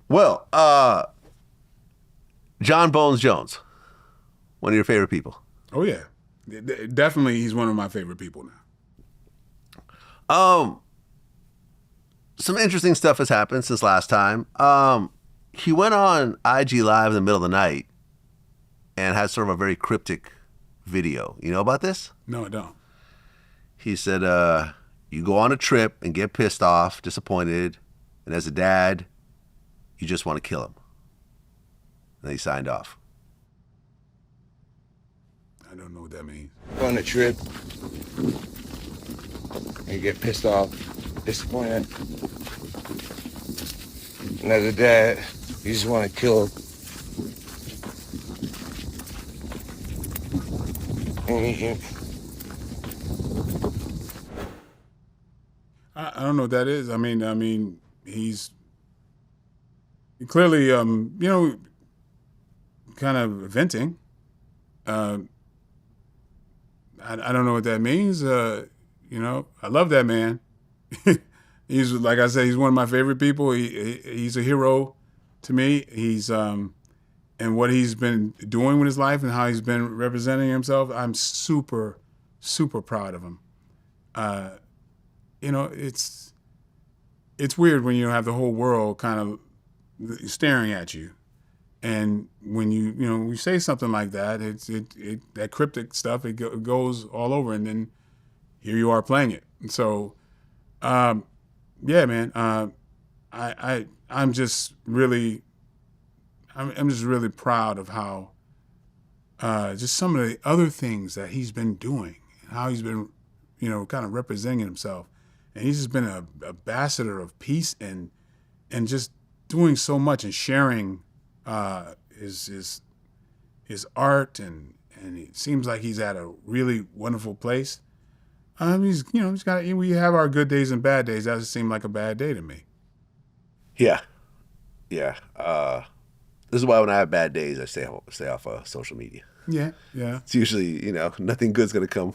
Well, Jon Bones Jones, one of your favorite people. Oh yeah, definitely. He's one of my favorite people now. Some interesting stuff has happened since last time. He went on IG Live in the middle of the night and had sort of a very cryptic video. You know about this? No, I don't. He said, you go on a trip and get pissed off, disappointed, and as a dad, you just want to kill him. And he signed off. I don't know what that means. Go on a trip and get pissed off, disappointed. And as a dad, you just want to kill him. I don't know what that is. I mean, he's clearly, kind of venting. I don't know what that means. I love that man. He's, like I said, he's one of my favorite people. He's a hero to me. He's and what he's been doing with his life and how he's been representing himself, I'm super, super proud of him. It's weird when you have the whole world kind of staring at you, and when you say something like that, that cryptic stuff, it goes all over, and then here you are playing it. And so, yeah, man, I'm just really proud of how just some of the other things that he's been doing and how he's been, kind of representing himself. And he's just been an ambassador of peace and just doing so much and sharing his art, and it seems like he's at a really wonderful place. We have our good days and bad days. That just seemed like a bad day to me. Yeah. This is why when I have bad days, I stay off of social media. Yeah. It's usually, nothing good's going to come.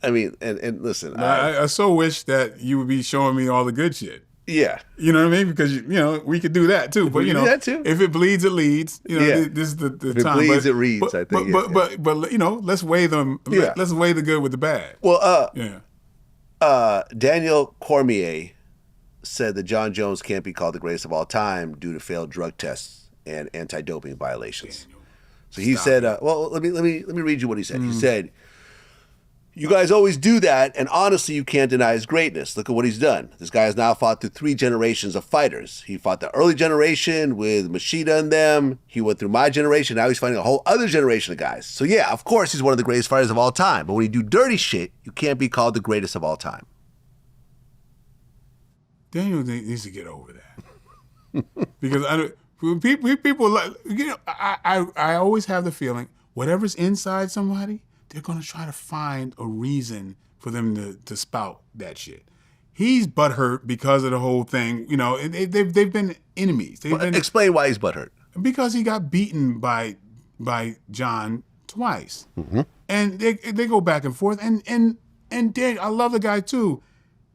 I mean, and listen. I so wish that you would be showing me all the good shit. Yeah. You know what I mean? Because, we could do that too. But, that too. If it bleeds, it leads. This is the if time. If it bleeds, it reads, I think. But let's weigh them. Yeah. Let's weigh the good with the bad. Well, Daniel Cormier said that Jon Jones can't be called the greatest of all time due to failed drug tests and anti-doping violations. So he said, let me read you what he said. He said, you guys always do that, and honestly, you can't deny his greatness. Look at what he's done. This guy has now fought through 3 generations of fighters. He fought the early generation with Machida and them. He went through my generation. Now he's fighting a whole other generation of guys. So yeah, of course, he's one of the greatest fighters of all time. But when you do dirty shit, you can't be called the greatest of all time. Daniel needs to get over that. Because people like, I always have the feeling, whatever's inside somebody, they're going to try to find a reason for them to spout that shit. He's butthurt because of the whole thing. They've been enemies. Explain why he's butthurt. Because he got beaten by John twice. Mm-hmm. And they go back and forth. And Dan, I love the guy too.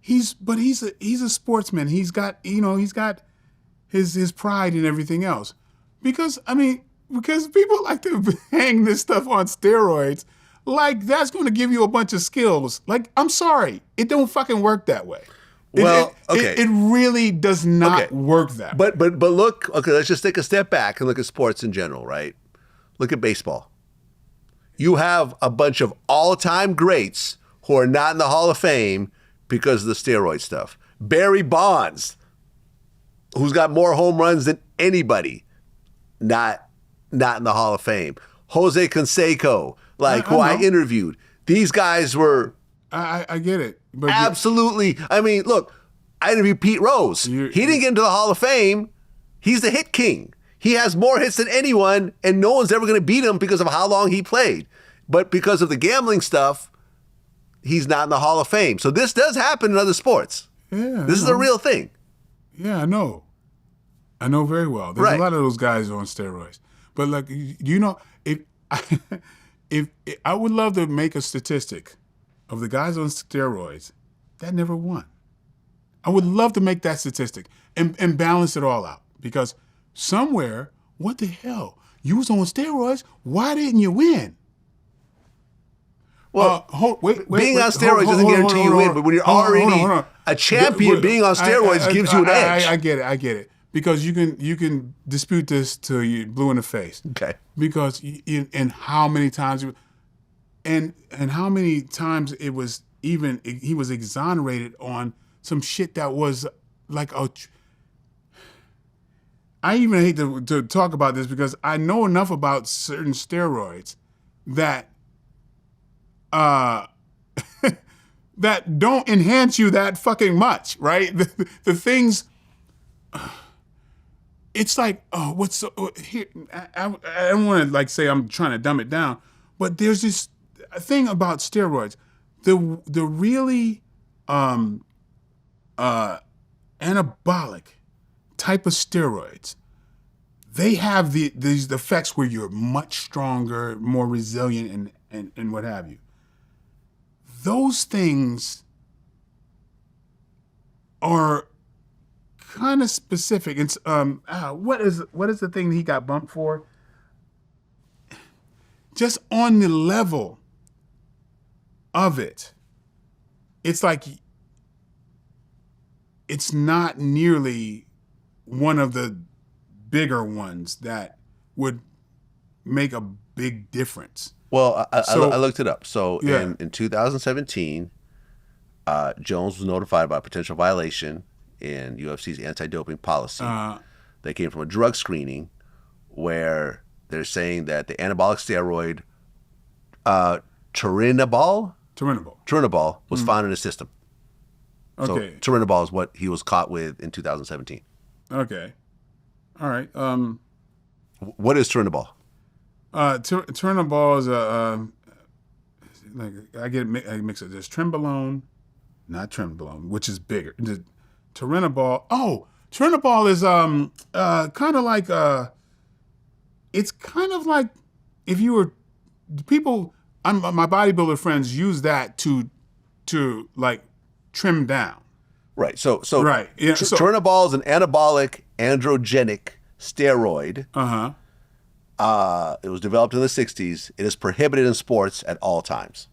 He's a sportsman. He's got his pride and everything else. Because people like to hang this stuff on steroids. Like, that's going to give you a bunch of skills. Like, I'm sorry. It don't fucking work that way. It really does not work that way. But look, let's just take a step back and look at sports in general, right? Look at baseball. You have a bunch of all-time greats who are not in the Hall of Fame because of the steroid stuff. Barry Bonds, who's got more home runs than anybody, not in the Hall of Fame. Jose Canseco, who I interviewed. These guys were... I get it. But absolutely. I mean, look, I interviewed Pete Rose. He didn't get into the Hall of Fame. He's the hit king. He has more hits than anyone, and no one's ever going to beat him because of how long he played. But because of the gambling stuff, he's not in the Hall of Fame. So this does happen in other sports. Yeah, this is a real thing. Yeah, I know. I know very well. There's a lot of those guys on steroids. But if I would love to make a statistic of the guys on steroids that never won. I would love to make that statistic and balance it all out. because somewhere, what the hell? You was on steroids. Why didn't you win? Well, wait, being on steroids doesn't guarantee you win, but when you're already a champion, being on steroids gives you an edge. I get it. Because you can dispute this till you blue in the face. Okay. Because and how many times and how many times he was exonerated on some shit that was like I even hate to talk about this because I know enough about certain steroids that that don't enhance you that fucking much, right? The things. It's like, here? I don't want to like say I'm trying to dumb it down, but there's this thing about steroids. The really anabolic type of steroids, they have these effects where you're much stronger, more resilient, and what have you. Those things are kind of specific. It's what is the thing that he got bumped for? Just on the level of it, it's like it's not nearly one of the bigger ones that would make a big difference. Well, I looked it up. So Yeah. in 2017, Jones was notified about potential violation in UFC's anti-doping policy that came from a drug screening where they're saying that the anabolic steroid Trembolone was found in his system. Okay. So Trembolone is what he was caught with in 2017. Okay. All right. What is Trembolone? Trembolone is I get it, I mix it. There's Trembolone, not Trembolone, which is bigger. Trembolone. Oh, Trembolone is kind of like it's kind of like if you were people. My bodybuilder friends use that to like trim down. Right. So Right, yeah, so- Trembolone is an anabolic androgenic steroid. It was developed in the 60s. It is prohibited in sports at all times.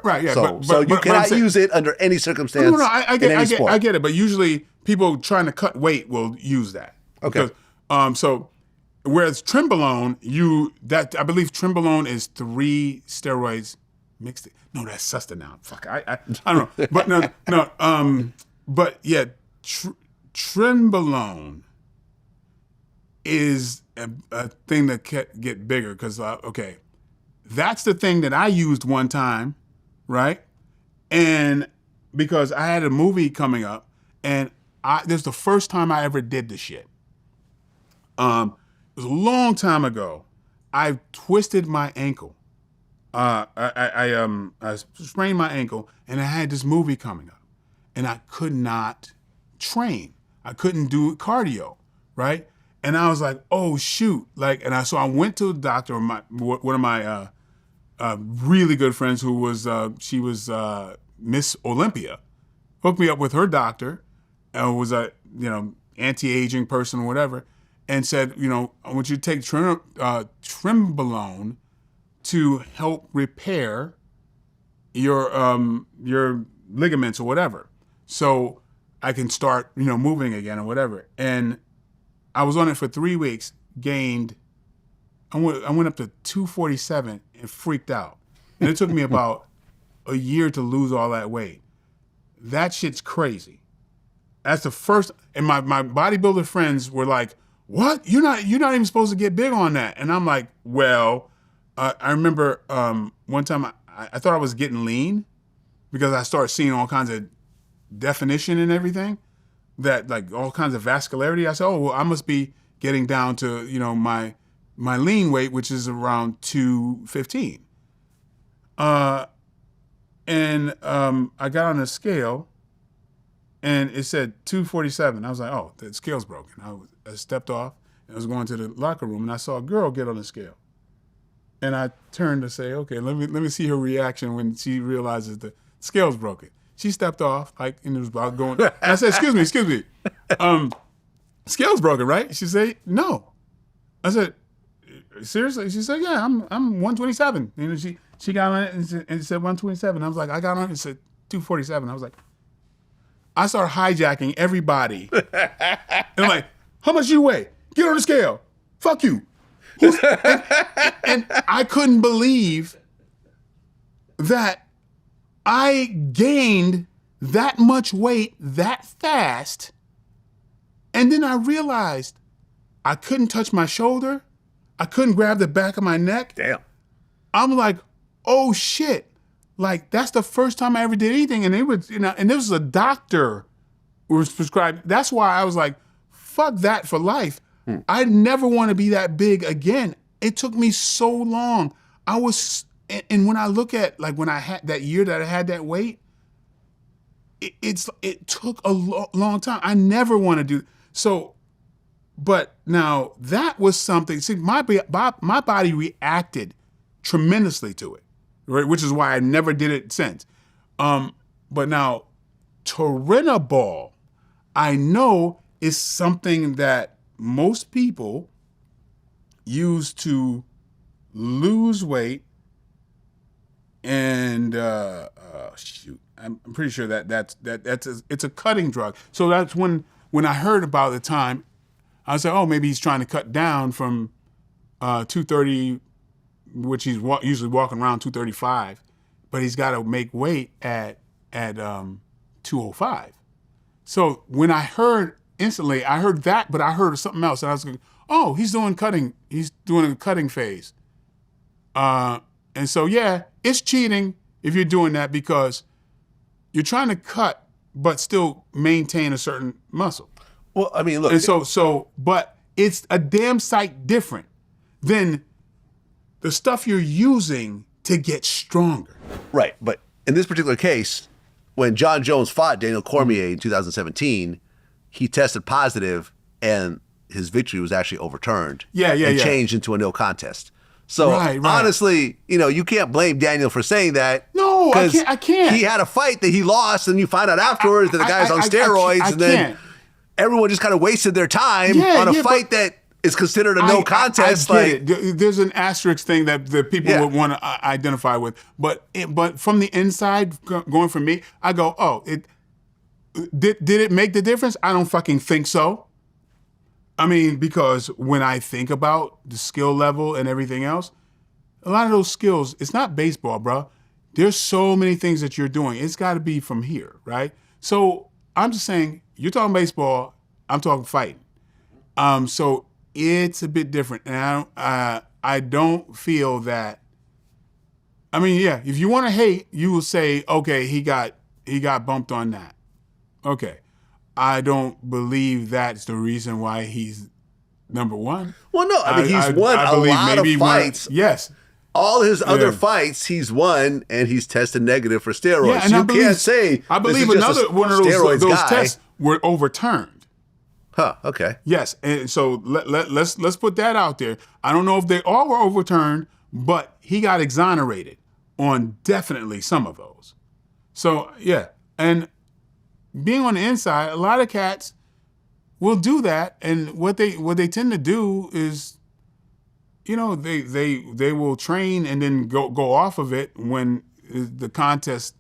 Right. Yeah. So you cannot use it under any circumstance. No, I get, in any I get, sport. I get it. But usually people trying to cut weight will use that. Okay. Because, so whereas Trembolone, I believe Trembolone is 3 steroids mixed. No, that's sustanon. Fuck. I don't know. But no. But yeah, Trembolone is a thing that can get bigger because okay, that's the thing that I used one time, right? And because I had a movie coming up, and this is the first time I ever did this shit. It was a long time ago. I twisted my ankle. I sprained my ankle, and I had this movie coming up, and I could not train. I couldn't do cardio, right? And I was like, oh shoot! So I went to the doctor. One of my really good friends, who was she was Miss Olympia, hooked me up with her doctor, was a anti-aging person or whatever, and said, I want you to take Trembolone to help repair your ligaments or whatever, so I can start moving again or whatever. And I was on it for 3 weeks, gained. I went up to 247 and freaked out. And it took me about a year to lose all that weight. That shit's crazy. That's the first. And my bodybuilder friends were like, "What? You're not even supposed to get big on that." And I'm like, "Well, I remember one time I thought I was getting lean because I started seeing all kinds of definition and everything, that like all kinds of vascularity. I said, oh, well, I must be getting down to my lean weight, which is around 215. And I got on the scale, and it said 247. I was like, oh, the scale's broken. I stepped off, and I was going to the locker room, and I saw a girl get on the scale. And I turned to say, okay, let me see her reaction when she realizes the scale's broken. She stepped off, and it was about going. And I said, excuse me. scale's broken, right? She said, no. I said, seriously? She said, yeah, I'm 127. You know, she got on it and it said 127. I was like, I got on it and it said 247. I was like, I started hijacking everybody. And I'm like, how much you weigh? Get on the scale. Fuck you. And I couldn't believe that I gained that much weight that fast. And then I realized I couldn't touch my shoulder. I couldn't grab the back of my neck. Damn. I'm like, oh shit. Like, that's the first time I ever did anything. And it was, and this was a doctor who was prescribed. That's why I was like, fuck that for life. I never want to be that big again. It took me so long. And when I look at, like, when I had that year that I had that weight, it took a long time. I never want to do so. But now that was something. See, my body reacted tremendously to it, right? Which is why I never did it since. But now, Trembolone, I know is something that most people use to lose weight, and shoot, I'm pretty sure it's a cutting drug. So that's when I heard about the time, I said, oh, maybe he's trying to cut down from 230, which he's usually walking around 235, but he's got to make weight at 205. So when I heard instantly, I heard that, but I heard something else, and I was like, oh, he's doing cutting. He's doing a cutting phase. And so, yeah, it's cheating if you're doing that because you're trying to cut but still maintain a certain muscle. Well, I mean, look. And but it's a damn sight different than the stuff you're using to get stronger. Right, but in this particular case, when Jon Jones fought Daniel Cormier in 2017, he tested positive and his victory was actually overturned. And changed into a no contest. So honestly, you can't blame Daniel for saying that. No, I can't. He had a fight that he lost, and you find out afterwards that the guy's on steroids, and then everyone just kind of wasted their time on a fight that is considered a no contest. There's an asterisk thing that the people would want to identify with, but from the inside, going from me, I go, oh, did it make the difference? I don't fucking think so. I mean, because when I think about the skill level and everything else, a lot of those skills, it's not baseball, bro. There's so many things that you're doing. It's got to be from here, right? So I'm just saying, you're talking baseball, I'm talking fighting. So it's a bit different, and I don't feel that. I mean, yeah, if you want to hate, you will say, okay, he got bumped on that. Okay. I don't believe that's the reason why he's number one. Well, no, I mean, he's won a lot of fights. Yes. All his other fights he's won, and he's tested negative for steroids. Yeah, and can't say I believe another one of those tests were overturned. Huh, okay. Yes, and so let's put that out there. I don't know if they all were overturned, but he got exonerated on definitely some of those. So, yeah, and being on the inside, a lot of cats will do that, and what they tend to do is, they will train and then go off of it when the contest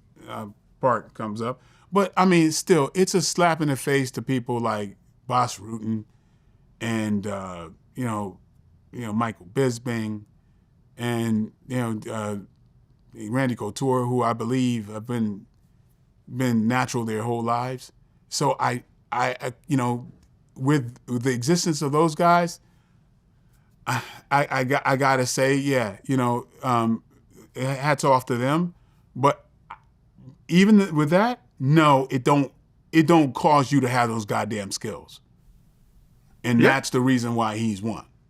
part comes up. But I mean, still, it's a slap in the face to people like Bas Rutten and Michael Bisping and Randy Couture, who I believe have been natural their whole lives. So I with the existence of those guys, I gotta say, hats off to them. But even with that, no, it don't cause you to have those goddamn skills. And that's the reason why he's won.